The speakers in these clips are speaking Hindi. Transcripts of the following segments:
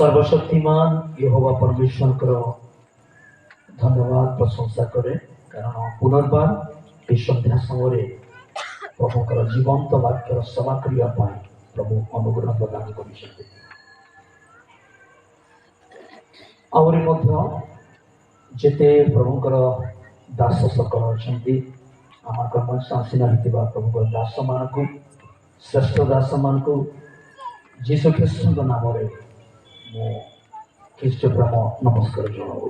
सर्वशक्तिमान यहोवा परमेश्वर को धन्यवाद प्रशंसा करे कारण पुनर्बार ए सन्ध्या समय प्रभुकर जीवंत वाक्यर सेवा करने प्रभु अनुग्रह प्रदान कर जेते प्रभुकर दास सकल अच्छा आम कर्म आसीना प्रभुकर दास मान को श्रेष्ठ दास मान को जीशु ख्रीष्ट नाम मो ख्रीष्ट प्रेम नमस्कार जनाऊँ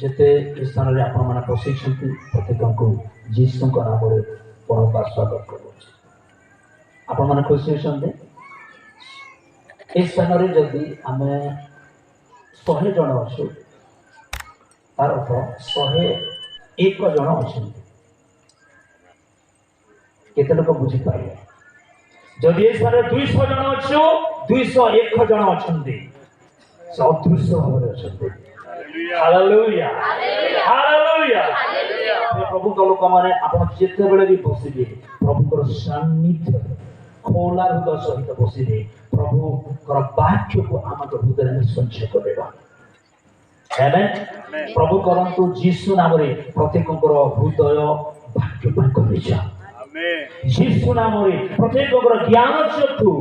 जेते स्थान में आपण मैंने बसई प्रत्येक को जीशु नाम पुनर्बार स्वागत कर मैंने खुशी होती ए स्थान में जदि आम 100 जन अच्छु तार अर्थ 101 जन अच्छा केते लोक बुझीपारे जदि ए स्थान 200 जन अच्छु 201 जन अच्छा से अदृश्य भाव अच्छा हालेलुया हालेलुया प्रभु का लोक माने आपण जेते बेले भी बसिबे प्रभुकर सान्निध्य खोला हृदय सहित बसिबे प्रभु कर वाक्य को आम हृदय में संचय करवा आमेन प्रभु करंतु जीसु नाम रे प्रत्येक हृदय वाक्य पर करिजा आमेन जीसु नाम रे प्रत्येक ज्ञान चक्षु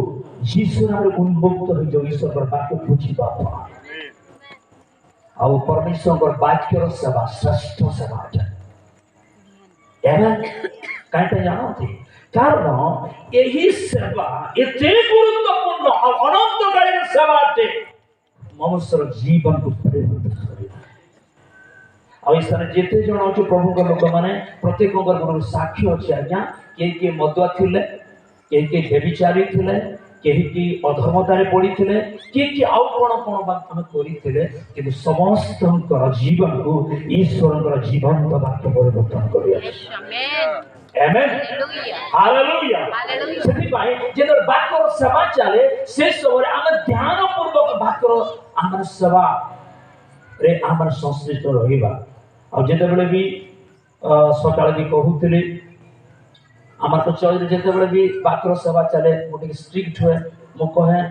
जीसु नाम रे उन्मुक्त हो जो ईश्वर कर वाक्य बुझिबा आउ परमेश्वर वाक्यर सेवा श्रेष्ठ सेवा आमेन काहे जानते कारण यही सेवा एते गुरुत्वपूर्ण और अनंतकालीन सेवा अटे मनुष्य जीवन को परिवर्तित करे और इस तरह जेते जण अछि प्रभु के लोक माने प्रत्येक गुरु साक्षी अछि आज्ञा के मदुआ थिले के व्यभिचारी थिले के अधर्मतारे पड़ी थिले के आउ कोन बात हम करी थिले कि समस्त जीवन को ईश्वर जीवंत वाक्य परिवर्तन करिया आमेन आमेन हालेलुया सेति भाई जेदर वाक्यर सेवा चले से समय आम ध्यान पूर्वक वाक्यर आम सेवा रे आम संश्लिष्ट रहिबा और जेते बेले भी सकाळ भी कहूतले आमार तो चौधरी जेते बेले भी वाक्यर सेवा चले मोटे स्ट्रिक्ट हुए मो कहे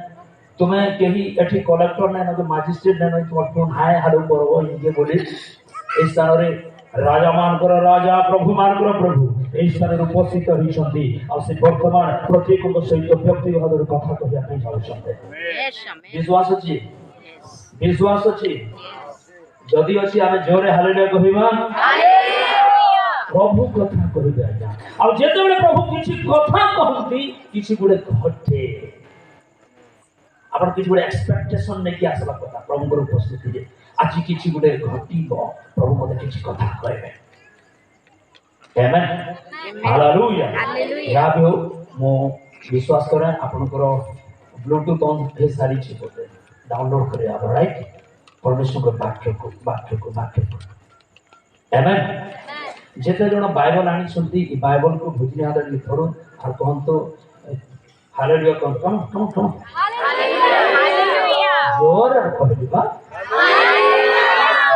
तुम्हें केही एठी कलेक्टर नै न मजिस्ट्रेट नै तुम फोन हाय हालो करबो इजे बोली ए स्थान रे राजा मानकर राजा प्रभु मानकर प्रभु ए स्थान रे उपस्थित होइछन्ती और से वर्तमान प्रत्येक को सहित व्यक्तिगत कथा कहिया नै चाहछन्ते विश्वास अछि जदि अछि आमे जोरे हालेलुया कहिबा प्रभु कथा कहिबा आज्ञा आ जेते बेले प्रभु किछि कथा कहंती किछि गुडे घटे आपण किछि गुडे एक्सपेक्टेशन नै कि आसला कथा प्रभु को उपस्थिति रे आज किछि गुडे घटिबो प्रभु मते किछि कथा कहबे आमेन हालेलुया या भी हो मो विश्वास करे आपनकर ब्लूटूथ ऑन हे सारी छी बोले डाउनलोड करे आप राइट परमेश्वर को वाक्य को आमेन जेते जण बाइबल आनी सुनती ई बाइबल को बुझने आदर लिखरो और कहन तो हालेलुया कम हालेलुया जोर कहदिबा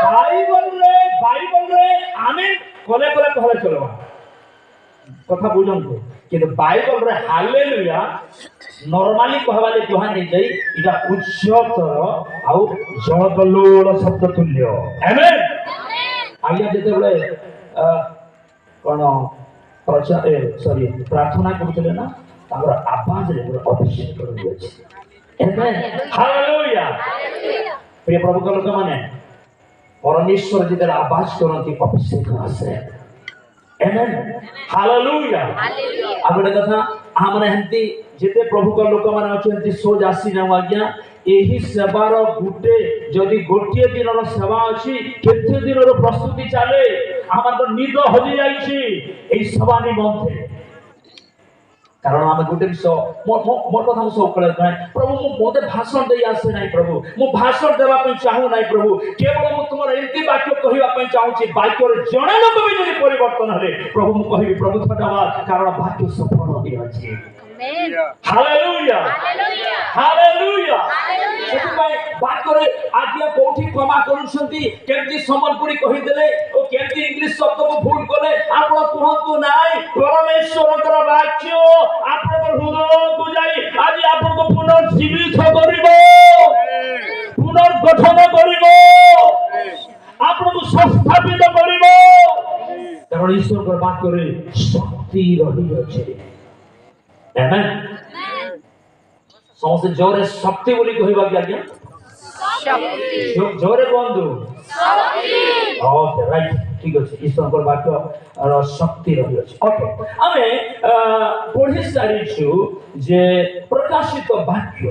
बाइबल रे आमेन कोले कहले चलबा कथा बुझन को कि बाइबल रे हालेलुया नॉर्मली कहवाले कहा नहीं जाई इटा उच्चतर आउ जलकल्लोल शब्द तुल्य आमेन आइया जेते बेले कोन प्रचार सॉरी प्रार्थना करथले ना तार आवाज रे पूरा अभिषेक कर दिया छै आमेन हालेलुया प्रिय प्रभु के लोक माने परमेश्वर जी तेरा आवाज करती अभिषेक आसे आमेन हालेलुया आबे कथा हमने हंती जेते प्रभु का लोक माने अछंती सोज आसी ना आज्ञा एही सेवार गुटे जदि गोटिए दिनर सेवा अछि केते दिनर प्रस्तुति चले हमर तो निद हजि जाई छी एही सेवा निमंते कारण आम गोटे मोर कथा सब कले प्रभु मु मोते भाषण दे आसे नाही प्रभु मु भाषण देबा पई चाहू नाही प्रभु केवल मु तुमर एंती वाक्य कहिबा पई चाहू छी वाक्य रे जणे लोक भी जदि परिवर्तन हले प्रभु मु कहिबी प्रभु धन्यवाद कारण वाक्य सफल होई अछि आमेन हालेलुया हालेलुया सेति वाक्य रे आज्ञा कोठी क्षमा करूछंती केमती संबलपुरी कहि देले ओ केमती इंग्लिश शब्द को भूल कले आपण कहंतु नाही परमेश्वरकर वाक्य आपण हृदय को जाई आज आपण को पुनर्जीवन জীবিত করিব পুনর্গঠন করিব আপনাকে সংস্থাপিত করিব কারণ ঈশ্বর বাক্যরে শক্তি রহিছে আমেন ସମସ୍ତେ ଜୋରେ ଶକ୍ତି ବୋଲି କହିବା କି ଆଜ୍ଞା ଜୋରେ କୁହନ୍ତୁ ଓକେ ରାଇଟ ଠିକ ଅଛି ଈଶ୍ୱରଙ୍କର ବାକ୍ୟ ଶକ୍ତି ରହିଅଛି ଓକେ ଆମେ ପଢି ସାରିଛୁ ଯେ ପ୍ରକାଶିତ ବାକ୍ୟ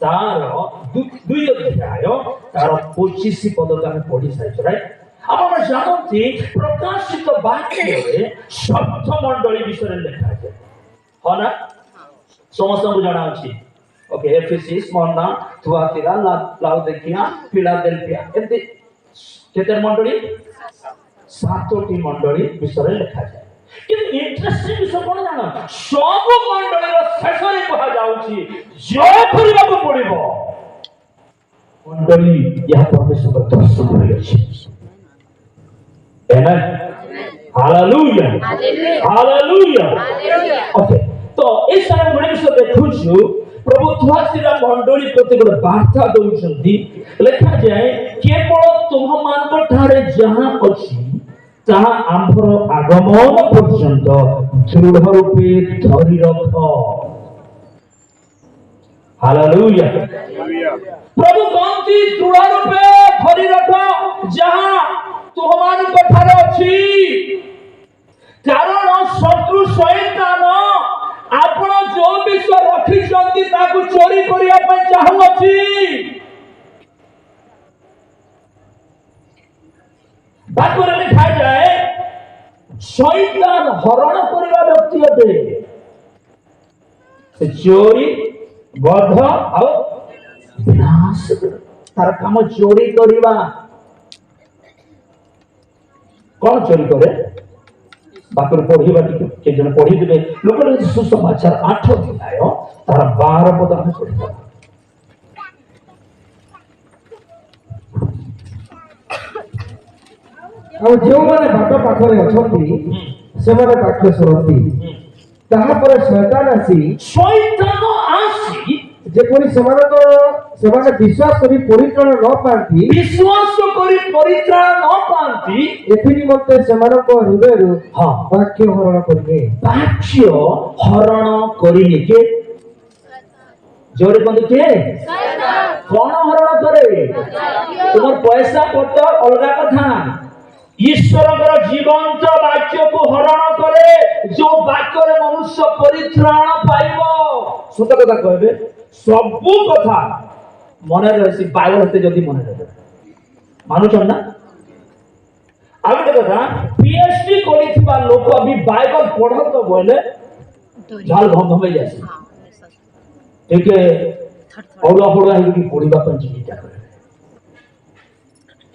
ତାର 2 ଅଧ୍ୟାୟ ତାର 25 ପଦକୁ ଆମେ ପଢି ସାରିଛୁ ରାଇଟ ଆପଣ ଜାଣନ୍ତି ପ୍ରକାଶିତ ବାକ୍ୟରେ ସପ୍ତ ମଣ୍ଡଳୀ ବିଷୟରେ ଲେଖା ଅଛି ହଁ ନା ସମସ୍ତଙ୍କୁ ଜଣା ଅଛି ओके एफेसिस स्मरणा थुआतीरा लाउदिकिया फिलाडेल्फिया एते केते मंडली 7टी मंडली विषय लिखा जाय कि इंटरेस्टिंग विषय कोन जानो सब मंडली रो शेषरे कहा जाउची जय करिबा को पड़िबो मंडली यह परमेश्वर दर्शन करै अछि आमेन हालेलुया हालेलुया ओके तो इस समय बड़े विषय देखुछु प्रभु थुआतीरा मंडली प्रति गोटे वार्ता दउछंती लिखा जाए केवल तुम मान ठारे जहां अछि ताहा आंभर आगमन पर्यंत दृढ़ रूपे धरि रख हालेलुया प्रभु कांति दृढ़ रूपे धरि रख जहां तुम मान ठारे अछि कारण शत्रु शैतान आपण जो विश्व रखी ताकू चोरी करिया पर चाहूची बाक्य लिखा जाए शैतान हरण करवा व्यक्ति अटे से चोरी बध और विनाश तार काम चोरी करवा कौन चोरी करे बापर पढ़िबा के जन पढ़ी देबे लोक सुसमाचार 8 अध्याय तार 12 पद हम पढ़िबा और जो माने बाट पाखरे अछंती से माने वाक्य सुनती ताहा पर शैतान आसी जेपरि सेमाने विश्वास करी परित्राण न पांती एथि निमंते सेमानक हृदय वाक्य हरण करिवे वाक्य हरण करिले के जोरे बंद के कौन हरण करे तुम पैसा पत्र अलगा कथा ईश्वर जीवंत वाक्य को हरण करे जो वाक्य मनुष्य परित्राण पाइब सत कथा कहबे सबु कथा मन रही बाइबल हते जदि मन रहे मानुछ ना आउ गोटे कथा पीएचडी करिथिबा लोक भी बाइबल पढ़त बोले झाल भंग हो जासी ठीक है औला पड़वा है कि पढ़िबा पर चिंता करे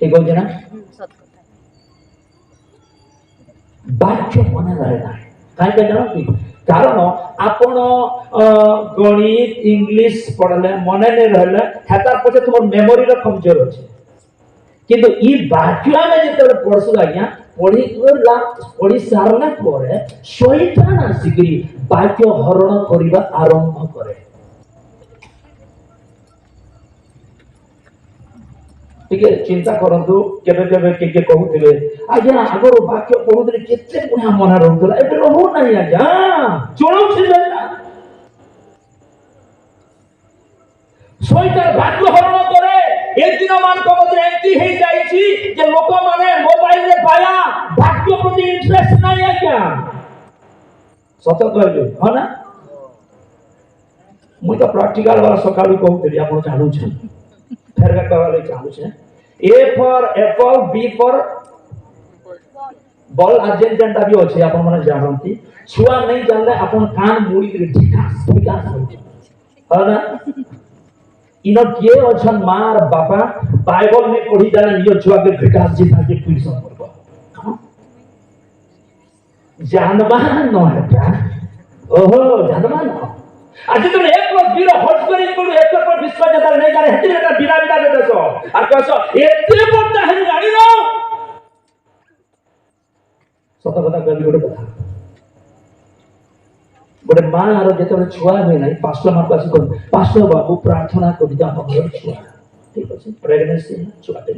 ठीक हो ना वाक्य मन रहे ना काहे के जानती कारण आपण गणित इंग्लिश पढ़ले मन नहीं रहले हेतार पछे तुम मेमोरी रो कमजोर अछि किंतु ई वाक्य में जेते पढ़सु आज्ञा पढ़ी सारला परे शैतान आसिकरी वाक्य हरण करिबा आरंभ करे ठीक है चिंता करंतु केबे केबे के कहउथिले आज्ञा अगर वाक्य पढुथले केते पुण्य मन रहउतला एबे रहउ नाही आज्ञा चोळौ छी जाना शैतान वाक्य हरण करे एक दिन मान को मते एंटी हे जाई छी जे लोक माने मोबाइल रे पाया वाक्य प्रति इंटरेस्ट नाही आज्ञा सत कहले हो ना मु तो प्रैक्टिकल वाला सकाळी कहउथली आपण जानु छ फेर का वाले चालू छे A for apple B for ball अर्जेंटा भी अछि आपण माने जानंती छुआ नहीं जानले आपण कान मुड़ी के ठिकास ठिकास हो है ना इनो के अछन मार बापा बाइबल में पढ़ी जाने नियो छुआ के ठिकास जी भागे ट्यूशन करबो जानबा न हटा ओहो जानबा न आज तुम 1+0 हट करी को 1 पर विश्वास जता नहीं जाने हेती बेटा बिना बिना दे देसो और कहसो एते बड़ता है गाड़ी नो सत कथा कहली गोटे गोटे माँ आर जो छुआ हुए ना पास्टर माँ को आस पास्टर बाबू प्रार्थना कर घर छुआ ठीक अच्छे प्रेगनेंसी छुआटे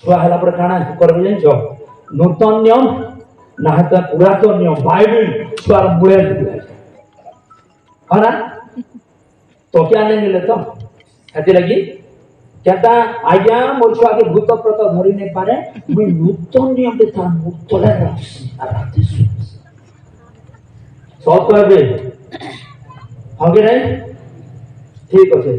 छुआ है काଣା कर जान नूतन नियम ना पुरातन नियम बाइबल छुआर मूले हाँ ना तो क्या नहीं मिले तो हेती लगी कहता आज्ञा मोर छुआ के भूत प्रत धरी नहीं पारे मुई नूतन नियम के था मुतले राखसी आ राते सुनसी सब कहबे हगे नहीं ठीक अच्छे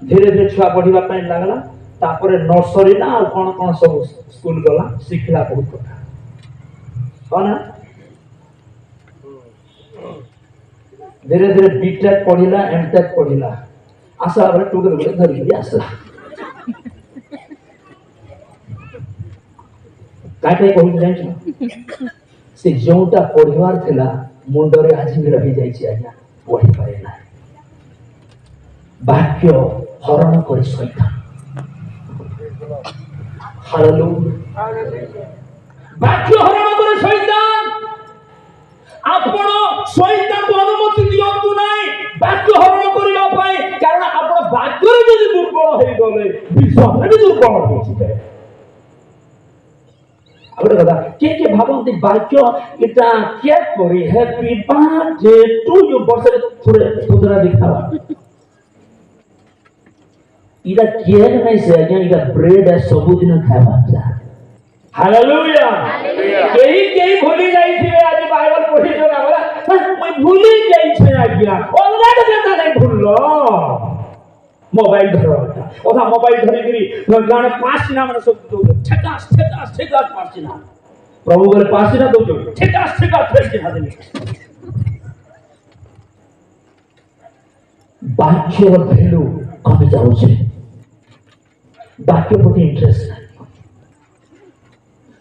धीरे धीरे छुआ पढ़ा लगला तापर नर्सरी ना और कौन कौन सब स्कूल गला शिखला बहुत कथा हाँ ना धीरे धीरे बीटेक पढ़िला एमटेक पढ़िला आसला बेले टुगर बेले धरिकी आसला कहीं कहूँ जान से जोटा पढ़वार थिला मुंडरे आज भी रही जाइए आज्ञा पढ़ी पारे ना वाक्य हरण करे शैतान हालेलुया वाक्य हरण करे शैतान आपण शैतान को अनुमति दियंतु नाही वाक्य हरण करिबा पाए कारण आपण वाक्य रे जदि दुर्बल होई गले विश्वास रे दुर्बल होई जिते आबे कथा के भाबंती वाक्य इटा के करी हैप्पी बर्थडे टू यू बर्षे थोड़े थोड़ा दिखावा इला केक नहीं से आज्ञा इला ब्रेड है सबुदिन खावा जा हालेलुया केही भूली जाई थिबे आज बाइबल पढ़ी जो ना बोला मैं भूली जाई छे आज्ञा अलग केता नहीं भूललो मोबाइल धरो ओथा मोबाइल धरी गिरी गाने पांच ना माने सब दो ठेकास पांच ना प्रभु बोले पांच ना दो ठेकास ठेकास दे वाक्य वैल्यू कमी जाऊ छे वाक्य प्रति इंटरेस्ट नहीं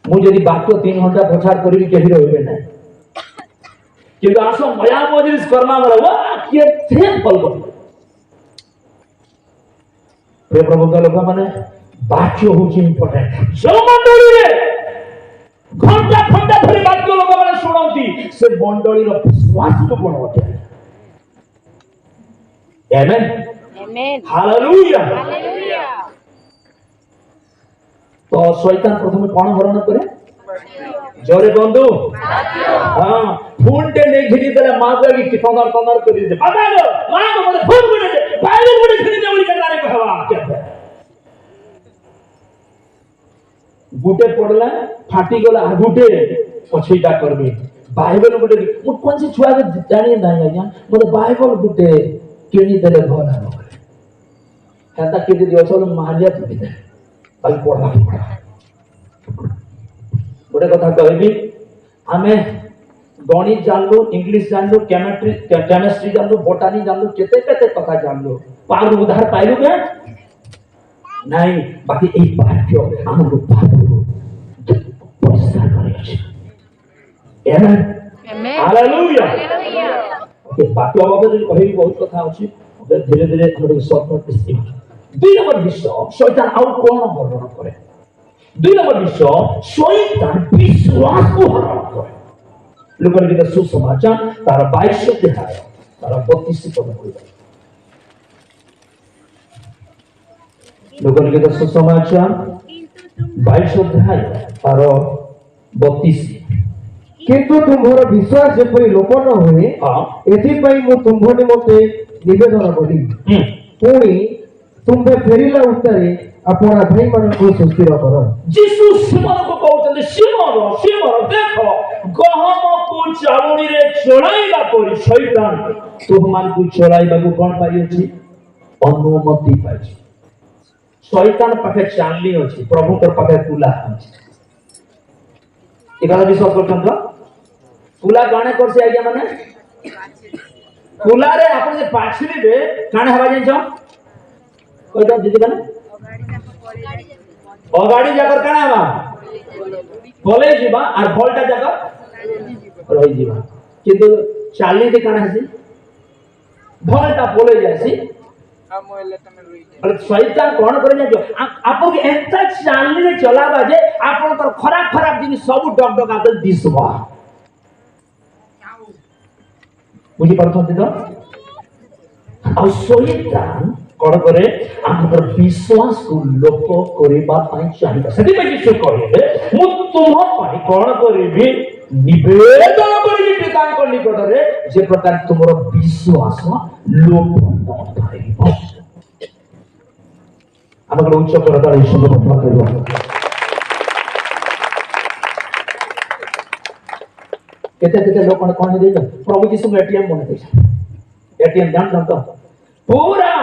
मुझे यदि वाक्य 3 घंटा प्रचार करी के ही रहबे ना किंतु आसो मया मजलिस करना वाला वाह के थे फल प्रिय प्रभु का लोक माने वाक्य होची इंपोर्टेंट जो मंडली रे घंटा घंटा धरी वाक्य लोक माने सुनंती से मंडली रो विश्वास को बनवते आमेन आमेन हालेलुया हालेलुया तो शैतान प्रथम कौन हरण करे जोरे बंधु हां फूंटे ने घिरी देले मां को की तंदर कर दे बाबा गो मां को बोले फूल गुडे दे बाइबल गुडे खिनी दे बोली कहला रे कहवा कहते गुटे पड़ला फाटी गला गुटे पछीटा करबे बाइबल गुडे मु कोन से छुआ के जानि नाही आज्ञा बोले बाइबल गुटे किनी देले भला न हेता किदि दियो चलो मारिया तुबी दे भाई पढ़ा गोटे कथा कहबी आमे गणित जानलु इंग्लिश जानलु केमिस्ट्री जानलु बोटानी जानलु केते केते कथा जानलु पार उधार पाइलु के नहीं बाकी एक वाक्य हमर पार परिष्कार करे अछि आमेन हालेलुया ओके वाक्य बाबत कहबी बहुत कथा अछि धीरे धीरे हमर शॉर्टकट स्कीम 2 नंबर विषय शैतान आउ कोन हरण करे 2 नंबर विषय शैतान विश्वास को हरण करे लोगन के सुसमाचार तार 22 अध्याय तार 32 पद होई लोगन के सुसमाचार 22 अध्याय तार 32 किंतु तुम्हारा विश्वास जेपरि लोप न होए एथि पई मु तुम्भ निमते निवेदन करी पुणी तुम्बे फेरिला उत्तरे अपना भाई मन को सुस्थिर करो यीशु सिमोन को कहउतले सिमोन देखो गहम को चावणी रे चोराइबा परि शैतान तुममान को चोराइबा को कोन पाई अछि अनुमति पाई शैतान पाखे चालनी अछि प्रभु कर पाखे कुला अछि एकाला विश्वास करछन तो कुला गाने करसे आज्ञा माने कुला रे आपण जे पाछिबे काने हवा जाय कोइदा दीदी बने अगाड़ी जाकर काना हवा बोले जीवा और भोल्टा जाकर रही जीवा किंतु चालनी दे काना हसी भोल्टा बोले जैसी और शैतान कोन करे जो आपन के एंता चालनी रे चलाबा जे आपन तर खराब खराब जिनिस सब डग डग आते दिसबा বুঝি পারছন্তি তো ଆଉ ଶୈତାନ କଣ କରେ ଆମର ବିଶ୍ୱାସକୁ ଲୋପ କରିବା ପାଇଁ ଚାହିଁବ ସେଥିପାଇଁ ଯୀଶୁ କହିଲେ ମୁଁ ତୁମ ପାଇଁ କଣ କରିବି ନିବେଦନ କରିବି ପିତାଙ୍କ ନିକଟରେ ଯେ ପ୍ରକାର ତୁମର ବିଶ୍ୱାସ ଲୋପ ନ ପାଇବ ଆମେ ଗୋଟେ ଉଚ୍ଚ କରତାଳ ଈଶ୍ୱର ପ୍ରାର୍ଥନା କରିବା କେତେ କେତେ ଲୋକ କଣ ଦେଇଛ ପ୍ରଭୁ ଯୀଶୁଙ୍କୁ ଏଟିଏମ୍ ମନେ ଦେଇଛ एटीएम जान तो पूरा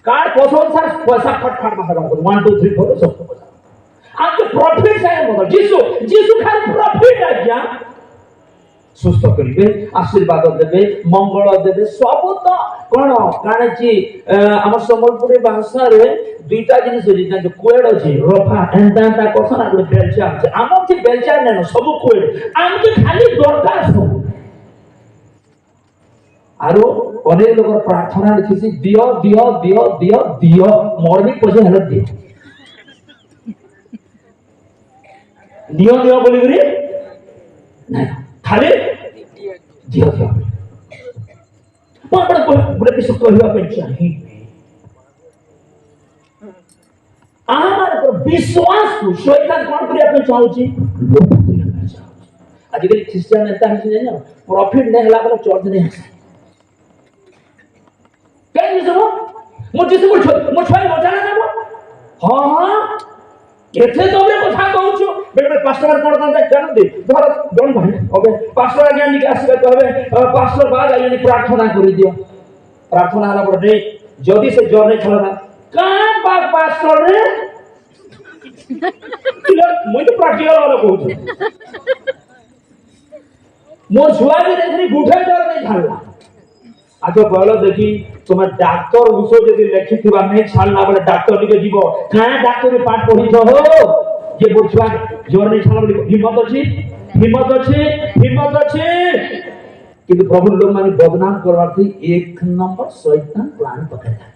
कार्ड पोषण सर पैसा फटफट बाहर कर 1 2 3 4 सब आज प्रॉफिट है मतलब जीसु खाली प्रॉफिट है क्या सुस्त करिवे आशीर्वाद देबे मंगल देबे सब तो कोन काने छी हमर संबलपुरी भाषा रे दुईटा जिनिस जे जो कोएड अछि रफा एंता कोसना गुड बेलचा हमर छी बेलचा नै सब कोएड हम के खाली दरकार सब आरो अनेक लोग प्रार्थना लिखिसी दियो दियो दियो दियो दियो मॉर्निंग पजे हल दियो दियो दियो बोली करी नहीं खाली दियो दियो पण बड़े किस कहवा पे चाहिए आमार पर विश्वास को शैतान कोन करिया पे चाहूची लोभ करिया पे चाहूची आज के क्रिश्चियन नेता है जानो प्रॉफिट नहीं हला पर चर्च नहीं है क्या जिसको मुझे से कुछ मुझे मजा ना वो हां केथे तोरे कथा कहूछु बेटे पास्टर कोन कोन जान दे धर जन भाई ओके पास्टर आज्ञा निके आसीबे कहबे पास्टर बाद आइनी प्रार्थना करि दियो प्रार्थना हला पड़े जदी से जोर नहीं छलना का बात पास्टर रे मुई तो प्रैक्टिकल वाला कहूछु मो छुआ भी देखनी गुठे जोर नहीं छलना आज कहलो देखी तुम्हें डाक्टर उस यदि लिखि थिबा नहीं छालना बले डाक्टर निके जीवो का डाक्टर पाठ पढि छ हो जे बुझवा जोर नहीं छाल बले हिम्मत अछि किंतु प्रभु लोग माने बदनाम करवार थी एक नंबर शैतान प्लान पकड़ा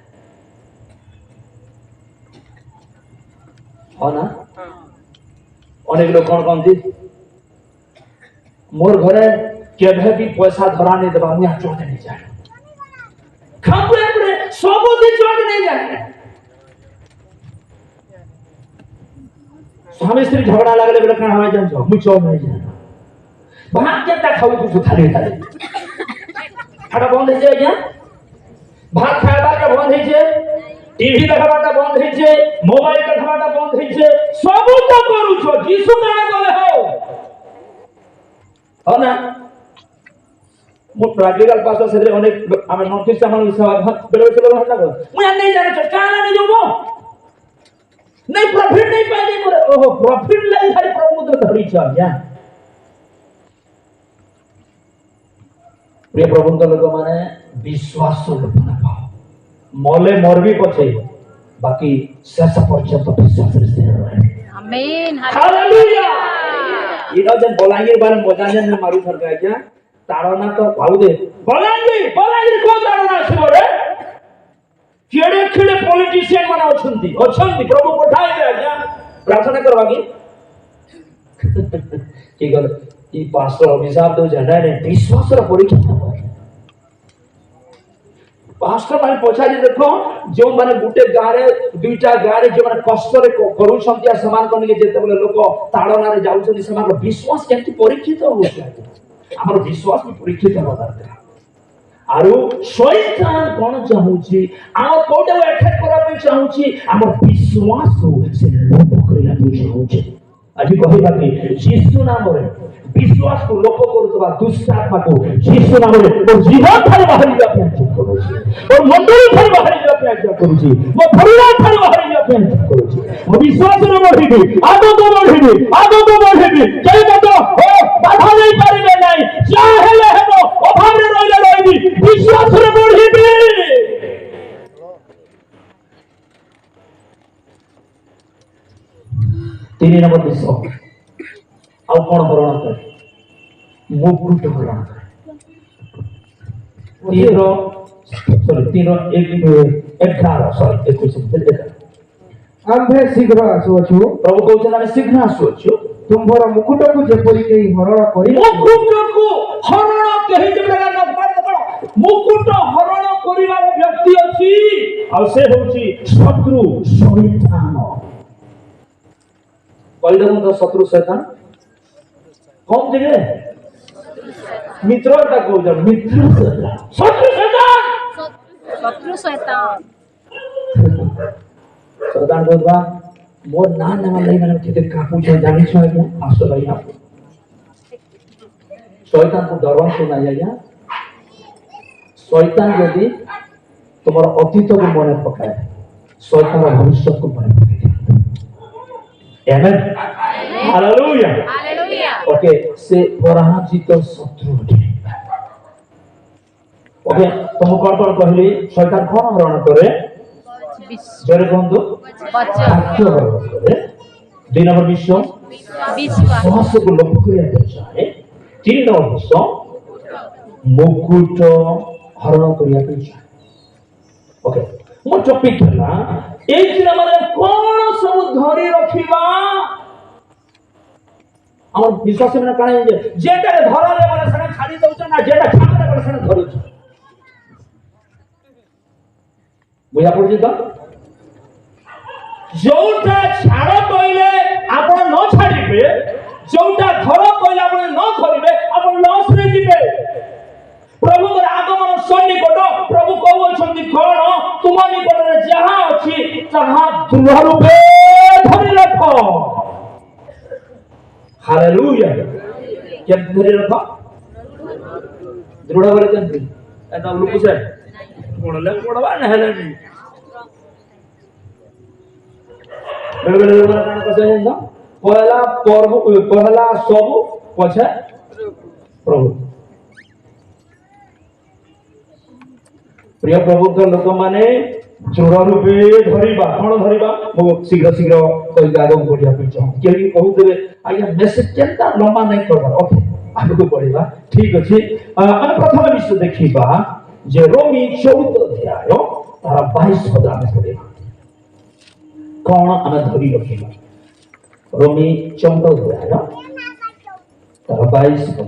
हो ना अनेक लोग कोन कोन थी मोर घरे केभे भी पैसा धरा नहीं देबा मुया चोट नहीं जाए खापुरे पुरे सब दिन चोट नहीं जाए स्वामी स्त्री झगड़ा लागले बेले कान हमें जान छ मु चोट नहीं जाए भात केटा खाऊ तू खाली खाड़ा बंद है क्या भात खाएबा के बंद है जे टीवी देखबाटा बंद है जे मोबाइल देखबाटा बंद है जे सब तो करू छ जीसु काने गले हो ना मो प्रैक्टिकल पास से अनेक हमें नोटिस हमन विश्वास बेले बेले लोग हटा कर मु नहीं जाने छ काना नहीं जोबो नहीं प्रॉफिट नहीं पाइले मोरे ओहो प्रॉफिट ले खाली प्रभु तो धरी छ या प्रिय प्रभु तो लोग माने विश्वास लोग ना पाओ मोले मोरबी पछे बाकी शेष पर्यंत विश्वास रे स्थिर रहे आमीन हालेलुया इनो जन बोलांगे बारे मजा जन मारू सरका क्या ताड़ना तो भाऊ दे बोलांगे को ताड़ना छिबो रे केड़े केड़े पॉलिटिशियन माने अछंती प्रभु पठाई दे आज्ञा प्रार्थना करवागी की गल ई पास्टर अभिशाप दो जना ने विश्वास रा परीक्षा पास्टर माने पछारी देखो जो माने गुटे गारे दुईटा गारे जो माने कष्ट रे करू संत्या समान करने के जेते बोले लोक ताड़ना रे जाउ छथि समान विश्वास केति परीक्षित होउछ हमर विश्वास भी परीक्षित होबा दरकार आरो शैतान कोन चाहूची हमर कोटे अटैक करा पे चाहूची हमर विश्वास को से लोप करिया पे चाहूची आज कहिबा कि यीशु नाम रे विश्वास को लोप करतबा दुष्ट आत्मा को यीशु नाम रे और जीवन थारे बाहर जा पे करूची और मंडली थारे बाहर जा पे करूची मो परिवार थारे बाहर जा पे करूची मो विश्वास रे बढ़िबी आगो तो बढ़िबी केई मत ओ बाधा नहीं पारिबे नहीं जा हेले हेबो अभाव रे रहिले रहिबी विश्वास रे बढ़िबी तीन नंबर विश्वास आउ कौन हरण करे मुकुट हरण करे तीन एक 11 सॉरी 21 आम्भे शीघ्र आसुअछु प्रभु कहते ना शीघ्र आसुअछु तुम्भर मुकुट को जेपरि केही हरण करि मुकुट को हरण केही जेबला न ମୁକୁଟ ହରଣ କରିବାର ବ୍ୟକ୍ତି ଅଛି ଆଉ ସେ ହେଉଛି ଶତ୍ରୁ ଶୈତାନ। କହିଦେବୁ ତ ଶତ୍ରୁ ଶୈତାନ କଣ ଟିକେ ମିତ୍ରଟା କହୁଛ ମିତ୍ର ଶତ୍ରୁ ଶୈତାନ शत्रु शैतान ଶୈତାନ କହୁଥିବା ମୋର ନାଁ ନେବା ଲାଗି ମାନେ କେତେ କାପୁଛ ଜାଣିଛ ଆଜ୍ଞା ଆସ ଭାଇ ଆପଣ ଶୈତାନକୁ ଡରନ୍ତୁ ନାହିଁ ଆଜ୍ଞା। ଶୈତାନ ଯଦି ତୁମର ଅତୀତକୁ ମନେ ପକାଏ ଶୈତାନର ଭବିଷ୍ୟତକୁ ମନେ ପକାଇ ଆମେନ୍ ହାଲେଲୁୟା हालेलुया ଓକେ ସେ ପରାଜିତ ଶତ୍ରୁ ଅଟେ। ଓକେ ତମକୁ କଣ କଣ କହିଲି ଶୈତାନ କଣ ହରଣ କରେ ଜୋରେ କୁହନ୍ତୁ वचन କାର୍ଯ୍ୟ ହରଣ କରେ। 2 ନମ୍ବର ବିଷୟ विश्वास ଶ୍ୱାସକୁ ଲକ୍ଷ୍ୟ କରିବା ପାଇଁ ଚାହେଁ। 3 ନମ୍ବର ବିଷୟ ମୁକୁଟ ହରଣ କରିବା ପାଇଁ ଚାହେଁ। ଓକେ ମୋ ଟପିକ ହେଲା ଏଇ ଦିନରେ କଣ ସବୁ ଧରି ରଖିବା আমার বিশ্বাস মানে কারণ যে যেটা ধরালে বলে সেটা ছাড়ি দউছ না যেটা ছাড়লে বলে সেটা ধরুছ বুঝা পড়ছি তো ଯୋଉଟା ଛାଡ କହିଲେ ଆପଣ ନ ଛାଡିବେ ଯୋଉଟା ଧର କହିଲେ ଆପଣ ନ ଧରିବେ ଆପଣ ଲସ୍ ରେ ଯିବେ। ପ୍ରଭୁଙ୍କର ଆଗମନ ସନ୍ନିକଟ ପ୍ରଭୁ କହୁଛନ୍ତି କଣ ତୁମ ନିକଟରେ ଯାହା ଅଛି ତାହା ଦୃଢ ରୂପେ ଧରି ରଖ। ହାଲେଲୁୟା କେମିତି ଧରି ରଖ ଦୃଢ ଭାବରେ କେମିତି ଏଟା ଲୁକୁଛେ ପଢଲେ ପଢବା ନା ହେଲେନି ବେଳେ ବେଳେ ଲୋକମାନେ କଣ କହୁଛନ୍ତି ଜାଣିଛ ପହଲା ସବୁ ପଛେ ପ୍ରଭୁ। ପ୍ରିୟ ପ୍ରଭୁଙ୍କ ଲୋକମାନେ ଦୃଢ ରୂପେ ଧରିବା କଣ ଧରିବା ମୁଁ ଶୀଘ୍ର ଶୀଘ୍ର କହିକି ଆଗକୁ ବଢିବା ପାଇଁ ଚାହୁଁଛି। କେହି କହୁଥିବେ ଆଜ୍ଞା ମେସେଜ କେନ୍ତା ଲମ୍ବା ନାଇଁ କରବାର ଓକେ ଆଗକୁ ବଢିବା ଠିକ ଅଛି। ଆମେ ପ୍ରଥମ ବିଷୟ ଦେଖିବା ଯେ ରୋମୀ 14 ଅଧ୍ୟାୟ ତାର 22 ପଦ ଆମେ ପଢିବା କଣ ଆମେ ଧରି ରଖିବା। ରୋମୀ 14 ଅଧ୍ୟାୟ ତାର 22 ପଦ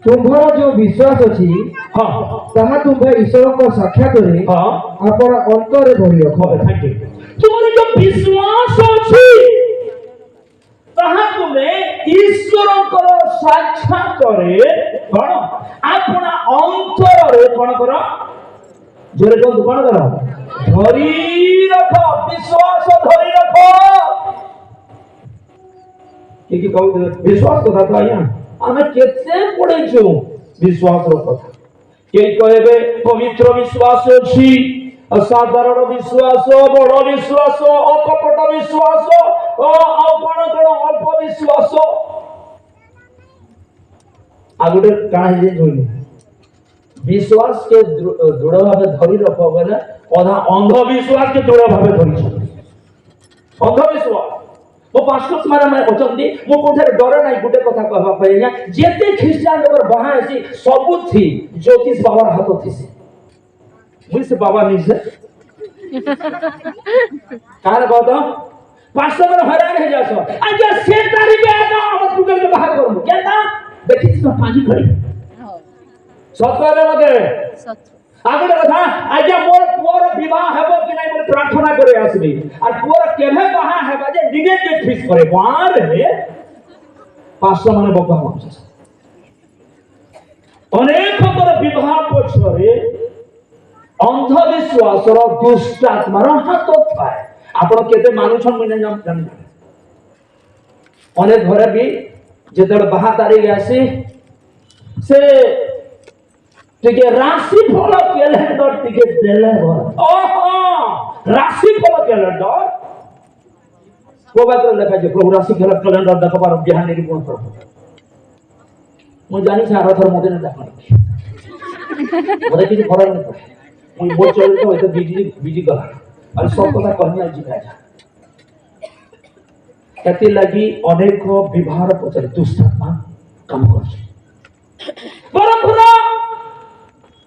ତୁମ୍ଭର ଯୋଉ ବିଶ୍ୱାସ ଅଛି ହଁ ତାହା ତୁମ୍ଭେ ଈଶ୍ୱରଙ୍କ ସାକ୍ଷାତରେ ହଁ ଆପଣ ଅନ୍ତରରେ ଧରି ରଖ। थैंक यू तुम्हारे जो विश्वास अछि ताहा तुमे ईश्वरଙ୍କର ସାକ୍ଷାତରେ କଣ ଆପଣା ଅନ୍ତରରେ କଣ କର ଜୋରେ କଣ କର ଧରି ରଖ ବିଶ୍ୱାସ ଧରି ରଖ। କି କହୁଥିଲେ ବିଶ୍ୱାସ କଥା ତ ଆଜ୍ଞା ଆମେ କେତେ ପଢିଛୁ ବିଶ୍ୱାସର କଥା। କେହି କହିବେ ପବିତ୍ର ବିଶ୍ୱାସ ଅଛି ସାଧାରଣ ବିଶ୍ୱାସ ବଡ ବିଶ୍ୱାସ ଅକପଟ ବିଶ୍ୱାସ ଆଉ କଣ କଣ ଅଳ୍ପ ବିଶ୍ୱାସ ଆଉ ଗୋଟେ କାଣା ହେଇଯାଇଛି विश्वास के दृढ़ भाव धरी रख बोले अधा अंधविश्वास के दृढ़ भाव धरी अंधविश्वास वो पास्टर मारे मैं अचंदी मो कोठे डरे नाही गुटे कथा कहबा पइया जेते ख्रिस्टियन लोग बाहा आसी सब थी ज्योतिष बाबार हाथ थी से मुई से बाबा नहीं से कार कहत पास्टर में हैरान हो जासो आजा से तारी पे आना हम टुकल के बाहर करू केना देखि तो पानी खड़ी सत्य मते शत्रु आगे कथा आज्ञा मोर पुअर विवाह हेबो कि नहीं मोर प्रार्थना करे आसबी और पुअर केभे बाहा हेबा जे निगेटिव फिक्स करे बाहर रे पास्टर माने बब्बा मानस अनेक कर विवाह पछरे अंधविश्वासर दुष्टात्मार हाथ थाए आपण केते मानुछन मने जान अनेक घरे भी जेतड़ बाहा तारीख आसी से टिके राशि फल कैलेंडर टिके देले ओहो राशि फल कैलेंडर को बात लिखा जे प्रभु राशि फल कैलेंडर देखबार बिहान निरूपण कर मु जानि से आरथर मते न देखा मते किछ फरक नहीं पड़े मु मो चल तो एते बिजी गला और सब कथा कहनी आज जिका जा एते लगी अनेक विवाह पचर दुष्टात्मा काम करछ परंपरा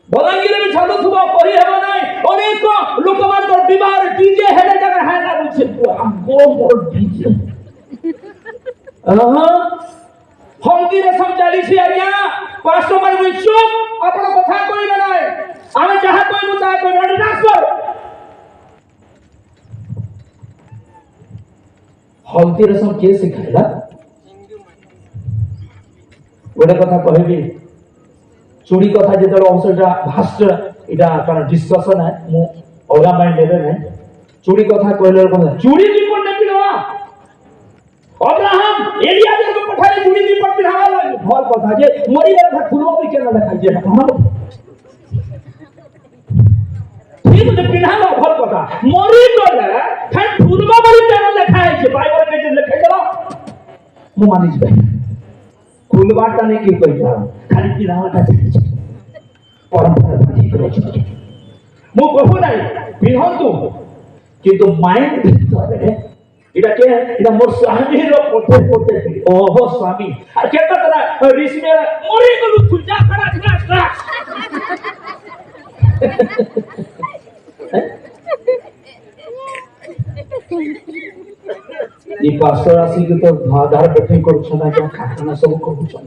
बलांगीर में छालो थुबा कहि हेबा नै अनेक लोक मानकर विवाह डीजे हेले जगह है ना बुझे गो मोर डीजे हल्दी रसम चली छी आज्ञा পাঁচশো বার চুপ, আপনার কথা কইবে না, আমি যাহা কইব তাহা কইবে না, ট্রান্সফার। হলদি রসম কে শিখাইলা? গোটে কথা কহিবি, চুরি কথা যেতবে অবশ্যটা ভাষ্ট এটা কারণ ডিসকশন है মু অলগা মাইন্ড লেবে নাই। চুরি কথা কইলে কথা চুরি রিপোর্ট নেবি না, अब्राहम एलियाह को पठाए चूड़ी की पट पिढ़ावा लगे भल कथा जे मरी गए था फुलवा भी केना देखाई जे हम ठीक जे पिढ़ावा भल कथा मरी गले फिर फुलवा भी केना देखाई जे बाइबल में जे लिखे चलो मु मानी जे फुलवाटा ने की कहि जा खाली पिढ़ावाटा देखि परंपरा बाजी करे छै मु कहू नै पिढ़ंतु किंतु माइंड भितरे इटा के इटा मोर स्वामी रो पोते पोते ओहो स्वामी आ केता तरा ऋषि में मोरी को खुजा खड़ा खड़ा ये पास्टर आसी के तो धाधार बैठे कर छना क्या खाना सब को छन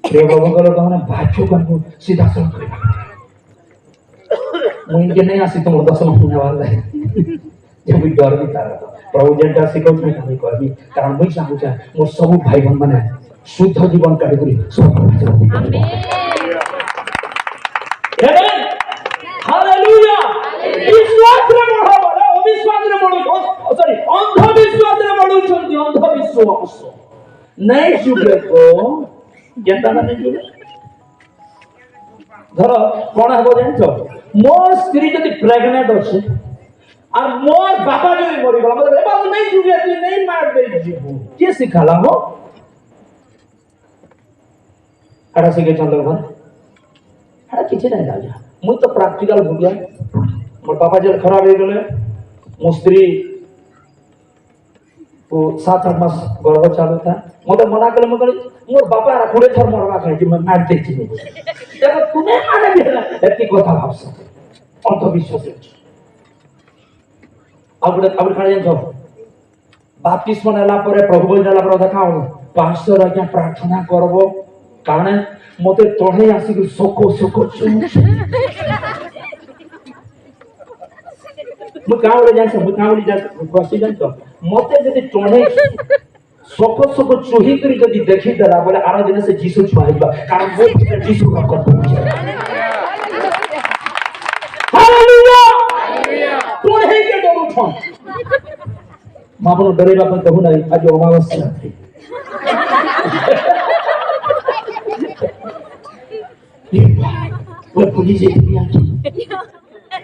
प्रिय बाबू को कहने बाचो कनु सीधा सुन करे मुझे इनके नहीं आसी तो मोर दर्शन होने वाला है जब भी डर भी तारा प्रभु जेंटा सिखौ मैं कहि कहबी कारण मुई चाहू छ मोर सब भाई बहन माने शुद्ध जीवन काटगरी सब आमेन हालेलुया विश्वास रे बढ़ो बोले अविश्वास रे बढ़ो सॉरी अंधविश्वास रे बढ़ो छन अंधविश्वास नहीं जुगे को जेंटा नहीं जुगे धरो कोन हबो जानछो मोर स्त्री जदी प्रेग्नेंट अछि और मोर बाबा जो मरी गला मतलब ए बाबू नहीं जुगे तू नहीं मार दे जीवो के सिखाला हो अड़ा सिखे चंदर भाई अड़ा किछ नहीं लाजा मुई तो प्रैक्टिकल हो गया मोर पापा जल खराब हो गले मो स्त्री वो 7-8 मास गर्भ चालू था मोटे मना कले मोर बापा रा थोड़े थर मरवा खाई जे मैं मार दे छी देखो तुम्हें माने भी ना एती কথা ভাবছ अंधविश्वास अब खाली जान बाप्तिस्म नेला परे प्रभु बोल जाला पर देखा पास्टर आज्ञा प्रार्थना करबो कारण मते तोहे आसी सोको सोको मु कावले जान मु कावली जा बसी जान तो मते जदी तोहे सोको सोको चुही करी जदी देखि दला बोले आरो दिन से जीसु छुआइबा कारण वो जीसु का करतो हालेलुया तोहे के डरू छन मापनो डरेबा पर कहू नहीं आज अमावस्या थी वो पुलिस एरिया की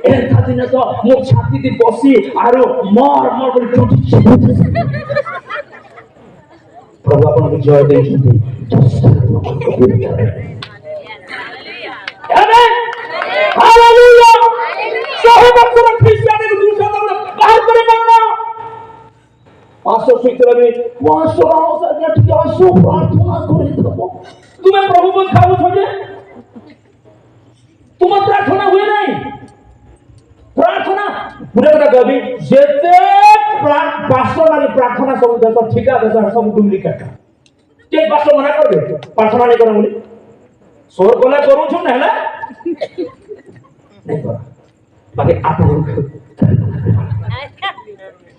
एंता दिन तो मो छाती दी बसी आरो मार मार बोली टूटी प्रभु अपन को जय दे छी आमेन हालेलुया सही बात क्रिश्चियन को दूसरा बाहर करे बनना आसो सुइतरा में वासो राव से ठीक आसो प्रार्थना करे दबो तुम्हें प्रभु को खाओ छोड़े तुम प्रार्थना हुए नहीं प्रार्थना पूरे का कभी जेते पास्टर वाली प्रार्थना सब देखो ठीक है देखो सब डुप्लीकेट के पास्टर मना कर दे प्रार्थना नहीं करो बोली सोर कोला करू छु ना नहीं कर बाकी आप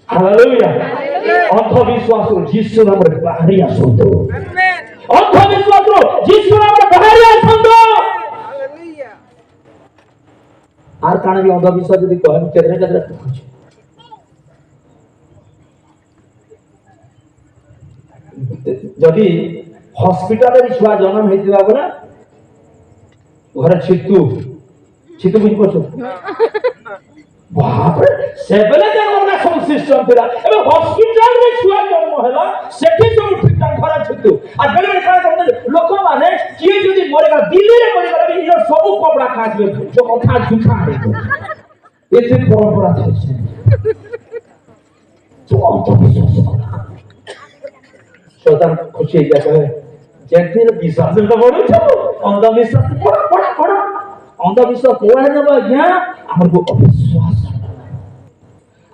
हालेलुया अंधविश्वास जीसु नाम रे बाहरी आसंतो अंधविश्वास जीसु नाम रे बाहरी आसंतो हालेलुया आर काना भी अंधविश्वास यदि कहम केदरे केदरे पहुंच जदि हॉस्पिटल रे छुआ जन्म हेतिबा बोला घरे छितु बुझ पछो बाप रे सेबले के हमरा सब सिस्टम थिला एबे हॉस्पिटल रे छुआ जन्म होला सेठी सब ठीक ठाक घरे छितु आ बेले बेले का करते लोक माने किए जदि मरे गला दिल्ली रे मरे गला इनो सब कपड़ा खाजबे जो कथा झूठा है एते परंपरा छै तो अंधविश्वास शैतान खुशी जाता है जैसे विश्वास में बड़ो छ अंधविश्वास पड़ा अंधविश्वास कोआ है ना आज्ञा हमर को अविश्वास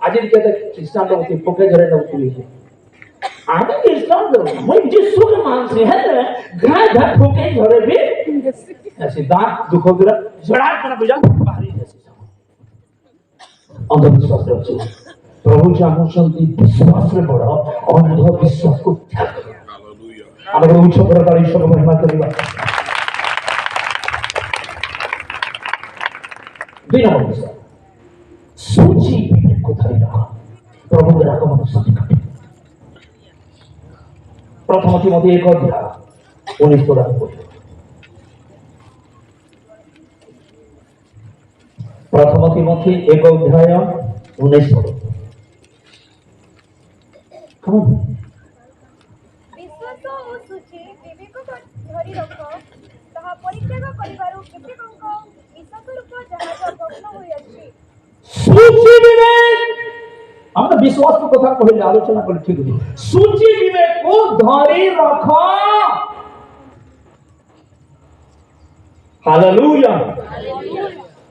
आज कहते क्रिश्चियन लोग के पोके घरे न उतरी है आगे किसका दो मैं जिसको के मान से है घा घा ठोके झरे भी ऐसे दांत दुखो गिरा जड़ा करना बुझा बाहरी जैसे अंधविश्वास रे अच्छे प्रभु चाहूଛନ୍ତି विश्वास रे बड़ अंधविश्वास को त्याग करो आगे उच्च प्रकार ईश्वर को महिमा करिबा बिना विश्वास सूची को धरि रखो प्रभु के आगमन सन्निकट प्रथम तिमोथी 1 अध्याय 19 पद प्रथम तिमोथी 1 अध्याय 19 पद विश्वास ओ सूची विवेक धरि रख ताहा परित्याग करिबारु केतेकंक विश्वास रूप जहाज भग्न होई अछि सूची विवेक আমরা विश्वास को কথা কইলে আলোচনা করলে ঠিক হবে सूची विवेक को धरि रख हालेलुया